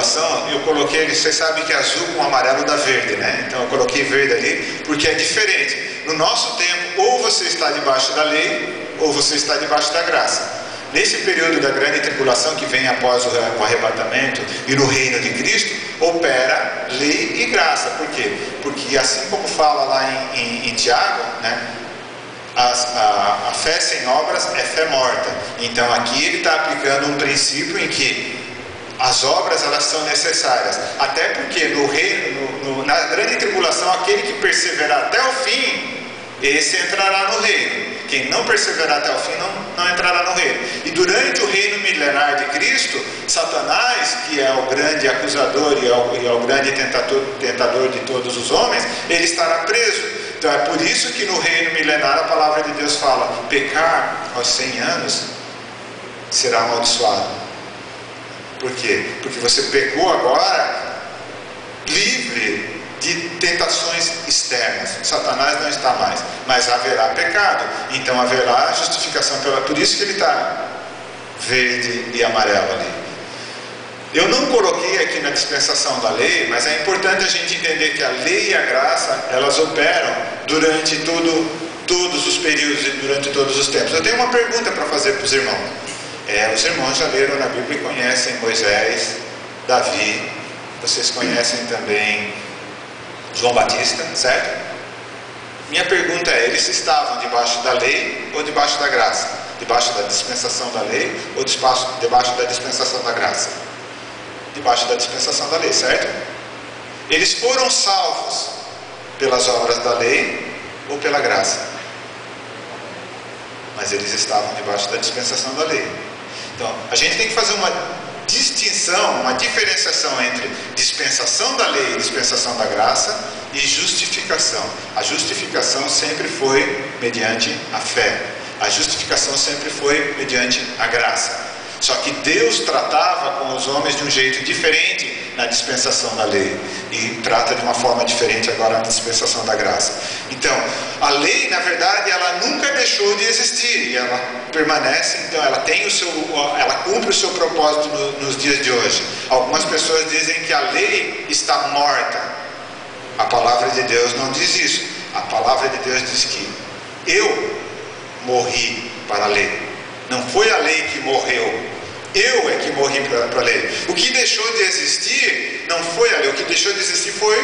tribulação, eu coloquei, vocês sabem que azul com amarelo dá verde, né? Então eu coloquei verde ali, porque é diferente. No nosso tempo, ou você está debaixo da lei, ou você está debaixo da graça. Nesse período da grande tribulação que vem após o arrebatamento e no reino de Cristo, opera lei e graça. Por quê? Porque assim como fala lá em Tiago, né? A fé sem obras é fé morta. Então aqui ele está aplicando um princípio em que as obras elas são necessárias, até porque no reino, na grande tribulação, aquele que perseverar até o fim, esse entrará no reino. Quem não perseverar até o fim não entrará no reino. E durante o reino milenar de Cristo, Satanás, que é o grande acusador e é o grande tentador de todos os homens, ele estará preso. Então é por isso que no reino milenar a palavra de Deus fala: pecar aos 100 anos será amaldiçoado. Por quê? Porque você pecou agora livre de tentações externas. Satanás não está mais, mas haverá pecado. Então haverá justificação pela... Por isso que ele está verde e amarelo ali. Eu não coloquei aqui na dispensação da lei, mas é importante a gente entender que a lei e a graça, elas operam durante todos os períodos e durante todos os tempos. Eu tenho uma pergunta para fazer para os irmãos. Os irmãos já leram na Bíblia e conhecem Moisés, Davi, vocês conhecem também João Batista, certo? Minha pergunta é: eles estavam debaixo da lei ou debaixo da graça? Debaixo da dispensação da lei ou debaixo da dispensação da graça? Debaixo da dispensação da lei, certo? Eles foram salvos pelas obras da lei ou pela graça? Mas eles estavam debaixo da dispensação da lei. Então, a gente tem que fazer uma distinção, uma diferenciação entre dispensação da lei e dispensação da graça e justificação. A justificação sempre foi mediante a fé. A justificação sempre foi mediante a graça. Só que Deus tratava com os homens de um jeito diferente na dispensação da lei e trata de uma forma diferente agora na dispensação da graça. Então, a lei, na verdade, ela nunca deixou de existir e ela permanece. Então, ela cumpre o seu propósito nos dias de hoje. Algumas pessoas dizem que a lei está morta. A palavra de Deus não diz isso. A palavra de Deus diz que eu morri para a lei. Não foi a lei que morreu. Eu é que morri para a lei. O que deixou de existir não foi a lei. O que deixou de existir foi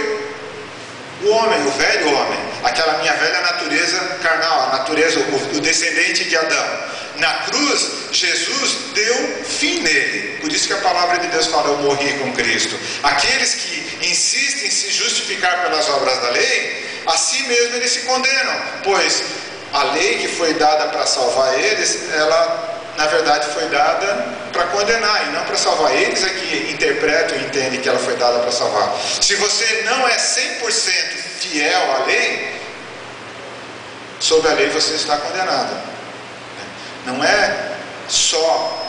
o homem, o velho homem. Aquela minha velha natureza carnal, a natureza, o descendente de Adão. Na cruz, Jesus deu fim nele. Por isso que a palavra de Deus fala: eu morri com Cristo. Aqueles que insistem em se justificar pelas obras da lei, a si mesmo eles se condenam. Pois a lei que foi dada para salvar eles, ela na verdade foi dada para condenar e não para salvar. Eles é que interpretam e entendem que ela foi dada para salvar. Se você não é 100% fiel à lei, sob a lei você está condenado. Não é só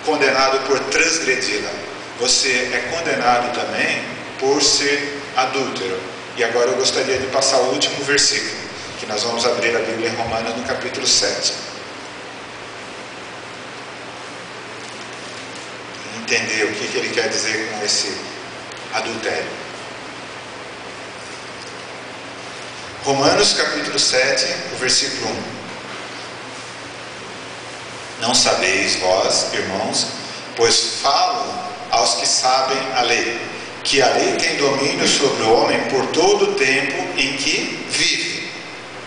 condenado por transgredi-la, você é condenado também por ser adúltero. E agora eu gostaria de passar o último versículo, que nós vamos abrir a Bíblia em Romanos no capítulo 7. Entender o que ele quer dizer com esse adultério. Romanos capítulo 7, o versículo 1. Não sabeis vós, irmãos, pois falo aos que sabem a lei, que a lei tem domínio sobre o homem por todo o tempo em que vive.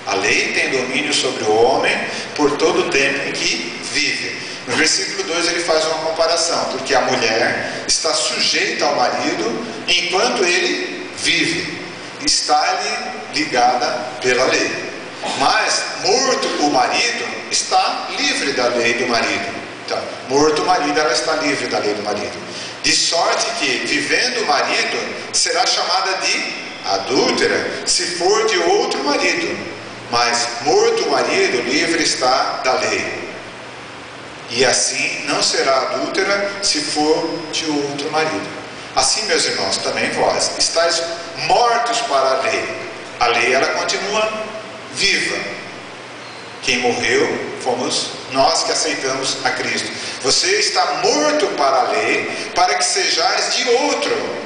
A lei tem domínio sobre o homem por todo o tempo em que vive. No versículo 2 ele faz uma comparação, porque a mulher está sujeita ao marido enquanto ele vive, está-lhe ligada pela lei. Mas, morto o marido, está livre da lei do marido. Então, morto o marido, ela está livre da lei do marido. De sorte que, vivendo o marido, será chamada de adúltera, se for de outro marido. Mas, morto o marido, livre está da lei. E assim não será adúltera se for de outro marido. Assim, meus irmãos, também vós estáis mortos para a lei. A lei, ela continua viva. Quem morreu fomos nós que aceitamos a Cristo. Você está morto para a lei, para que sejais de outro,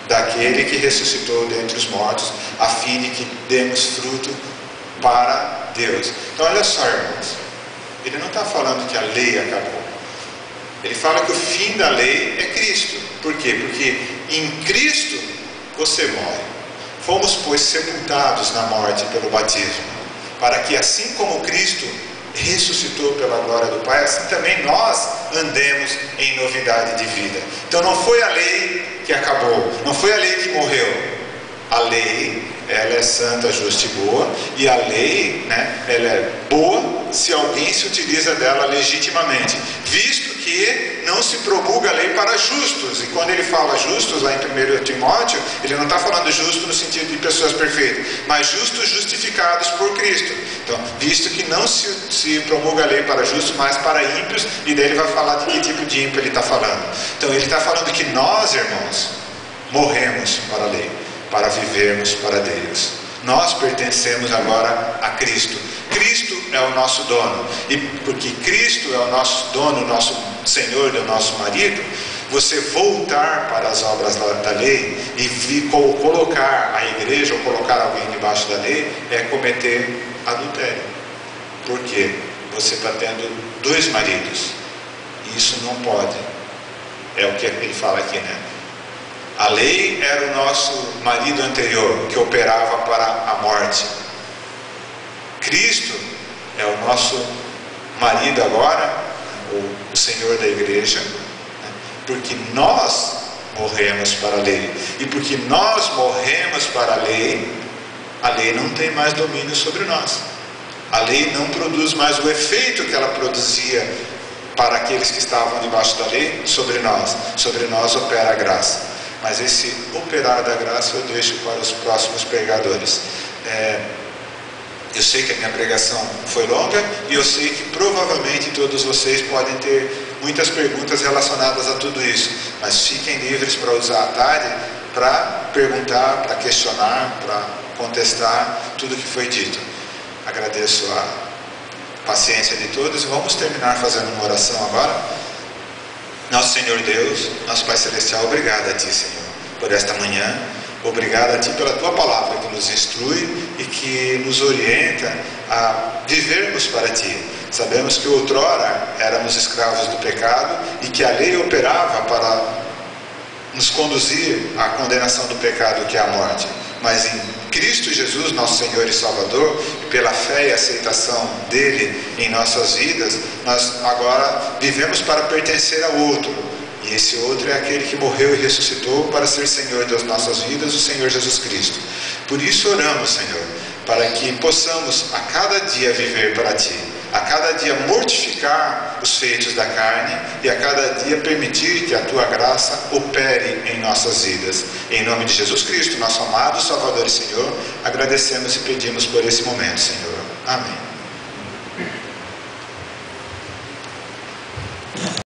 daquele que ressuscitou dentre os mortos, a fim de que demos fruto para Deus. Então olha só, irmãos, ele não está falando que a lei acabou. Ele fala que o fim da lei é Cristo. Por quê? Porque em Cristo você morre. Fomos, pois, sepultados na morte pelo batismo, para que assim como Cristo ressuscitou pela glória do Pai, assim também nós andemos em novidade de vida. Então não foi a lei que acabou, não foi a lei que morreu. A lei, ela é santa, justa e boa, e a lei, ela é boa se alguém se utiliza dela legitimamente, visto que não se promulga a lei para justos. E quando ele fala justos lá em 1 Timóteo, ele não está falando justo no sentido de pessoas perfeitas, mas justos justificados por Cristo. Então, visto que não se promulga a lei para justos, mas para ímpios, e daí ele vai falar de que tipo de ímpio ele está falando. Então ele está falando que nós, irmãos, morremos para a lei, para vivermos para Deus. Nós pertencemos agora a Cristo. Cristo é o nosso dono. E porque Cristo é o nosso dono, o nosso Senhor, o nosso marido, você voltar para as obras da lei e colocar a igreja ou colocar alguém debaixo da lei é cometer adultério. Por quê? Você está tendo 2 maridos. Isso não pode. É o que ele fala aqui, A lei era o nosso marido anterior, que operava para a morte. Cristo é o nosso marido agora, o Senhor da igreja, porque nós morremos para a lei. E porque nós morremos para a lei não tem mais domínio sobre nós. A lei não produz mais o efeito que ela produzia para aqueles que estavam debaixo da lei sobre nós. Sobre nós opera a graça. Mas esse operar da graça eu deixo para os próximos pregadores. Eu sei que a minha pregação foi longa e eu sei que provavelmente todos vocês podem ter muitas perguntas relacionadas a tudo isso. Mas fiquem livres para usar a tarde para perguntar, para questionar, para contestar tudo que foi dito. Agradeço a paciência de todos e vamos terminar fazendo uma oração agora. Nosso Senhor Deus, nosso Pai Celestial, obrigado a Ti, Senhor, por esta manhã. Obrigado a Ti pela Tua palavra que nos instrui e que nos orienta a vivermos para Ti. Sabemos que outrora éramos escravos do pecado e que a lei operava para nos conduzir à condenação do pecado, que é a morte. Mas em Cristo Jesus, nosso Senhor e Salvador, pela fé e aceitação dele em nossas vidas, nós agora vivemos para pertencer a outro. E esse outro é aquele que morreu e ressuscitou para ser Senhor das nossas vidas, o Senhor Jesus Cristo. Por isso oramos, Senhor, para que possamos a cada dia viver para Ti, a cada dia mortificar os feitos da carne e a cada dia permitir que a Tua graça opere em nossas vidas. Em nome de Jesus Cristo, nosso amado Salvador e Senhor, agradecemos e pedimos por esse momento, Senhor. Amém.